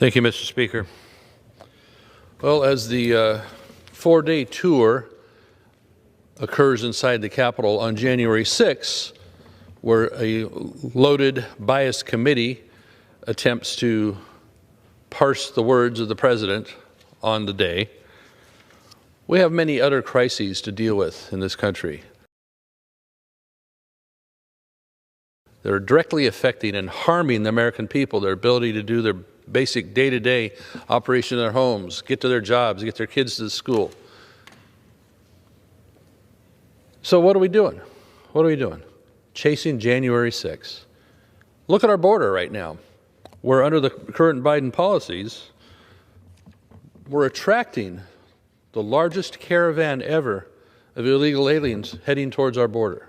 Thank you, Mr. Speaker. Well, as the four-day tour occurs inside the Capitol on January 6th, where a loaded, biased committee attempts to parse the words of the President on the day, we have many other crises to deal with in this country. They're directly affecting and harming the American people, their ability to do their basic day-to-day operation in their homes, get to their jobs, get their kids to school. So what are we doing? What are we doing? Chasing January 6th. Look at our border right now. We're under the current Biden policies, we're attracting the largest caravan ever of illegal aliens heading towards our border.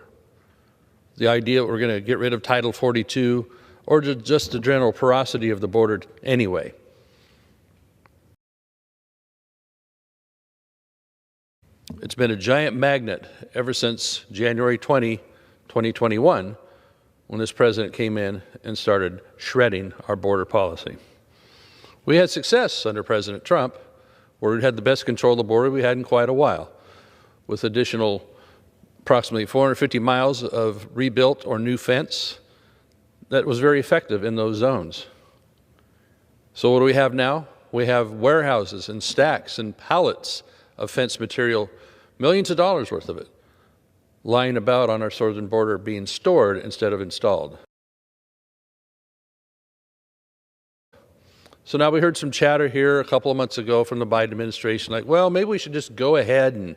The idea that we're going to get rid of Title 42 or just the general porosity of the border anyway. It's been a giant magnet ever since January 20, 2021, when this president came in and started shredding our border policy. We had success under President Trump, where we had the best control of the border we had in quite a while, with additional approximately 450 miles of rebuilt or new fence that was very effective in those zones. So what do we have now? We have warehouses and stacks and pallets of fence material, millions of dollars worth of it, lying about on our southern border being stored instead of installed. So now we heard some chatter here a couple of months ago from the Biden administration, like, well, maybe we should just go ahead and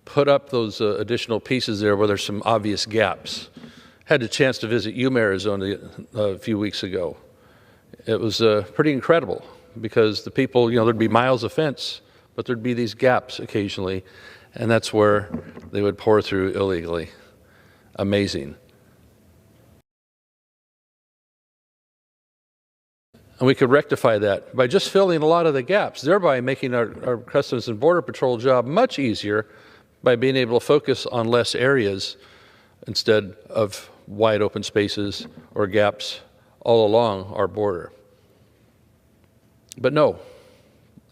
put up those additional pieces there where there's some obvious gaps. Had a chance to visit Yuma, Arizona a few weeks ago. It was pretty incredible because the people, there'd be miles of fence, but there'd be these gaps occasionally, and that's where they would pour through illegally. Amazing. And we could rectify that by just filling a lot of the gaps, thereby making our Customs and Border Patrol job much easier by being able to focus on less areas instead of wide open spaces or gaps all along our border. But no,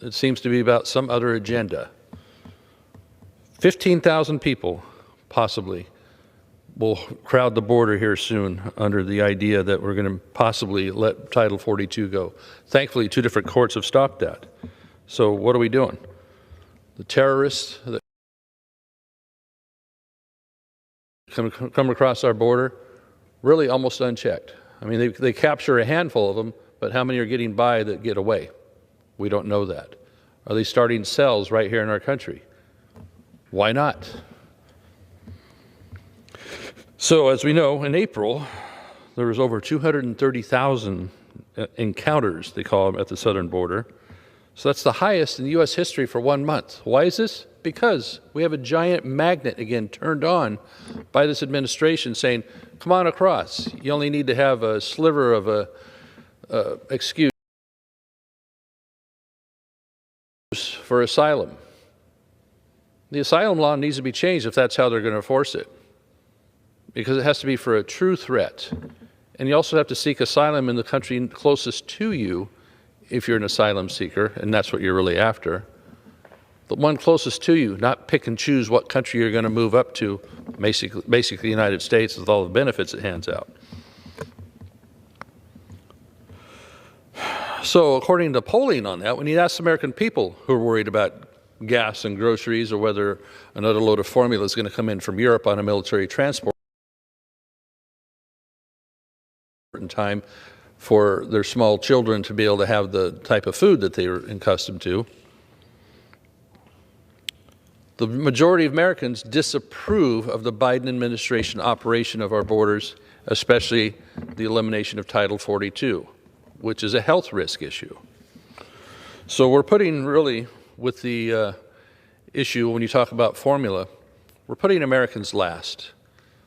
it seems to be about some other agenda. 15,000 people, possibly, will crowd the border here soon under the idea that we're going to possibly let Title 42 go. Thankfully, 2 different courts have stopped that. So what are we doing? The terrorists that come across our border, really almost unchecked. I mean, they capture a handful of them, but how many are getting by that get away? We don't know that. Are they starting cells right here in our country? Why not? So as we know, in April, there was over 230,000 encounters, they call them, at the southern border. So that's the highest in U.S. history for 1 month. Why is this? Because we have a giant magnet, again, turned on by this administration saying, come on across. You only need to have a sliver of a excuse for asylum. The asylum law needs to be changed if that's how they're going to enforce it, because it has to be for a true threat. And you also have to seek asylum in the country closest to you if you're an asylum seeker, and that's what you're really after. The one closest to you, not pick and choose what country you're going to move up to, basically the United States with all the benefits it hands out. So according to polling on that, when you ask American people who are worried about gas and groceries or whether another load of formula is going to come in from Europe on a military transport in time for their small children to be able to have the type of food that they are accustomed to, the majority of Americans disapprove of the Biden administration operation of our borders, especially the elimination of Title 42, which is a health risk issue. So we're putting really, with the issue when you talk about formula, we're putting Americans last.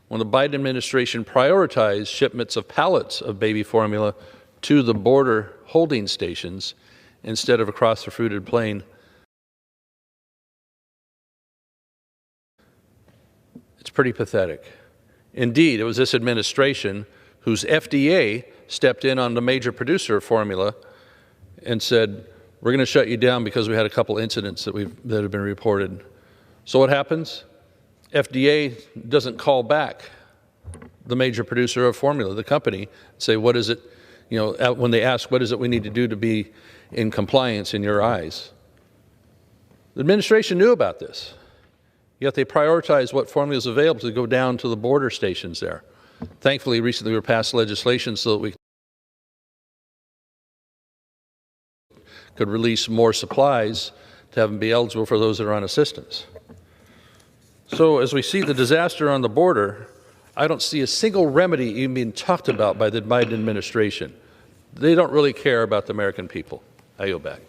When the Biden administration prioritized shipments of pallets of baby formula to the border holding stations instead of across the fruited plain, it's pretty pathetic. Indeed, it was this administration whose FDA stepped in on the major producer of formula and said, we're going to shut you down because we had a couple incidents that have been reported. So what happens? FDA doesn't call back the major producer of formula, the company, say, what is it, when they ask, what is it we need to do to be in compliance in your eyes? The administration knew about this, yet they prioritized what formula is available to go down to the border stations there. Thankfully, recently we passed legislation so that we could release more supplies to have them be eligible for those that are on assistance. So as we see the disaster on the border, I don't see a single remedy even being talked about by the Biden administration. They don't really care about the American people. I yield back.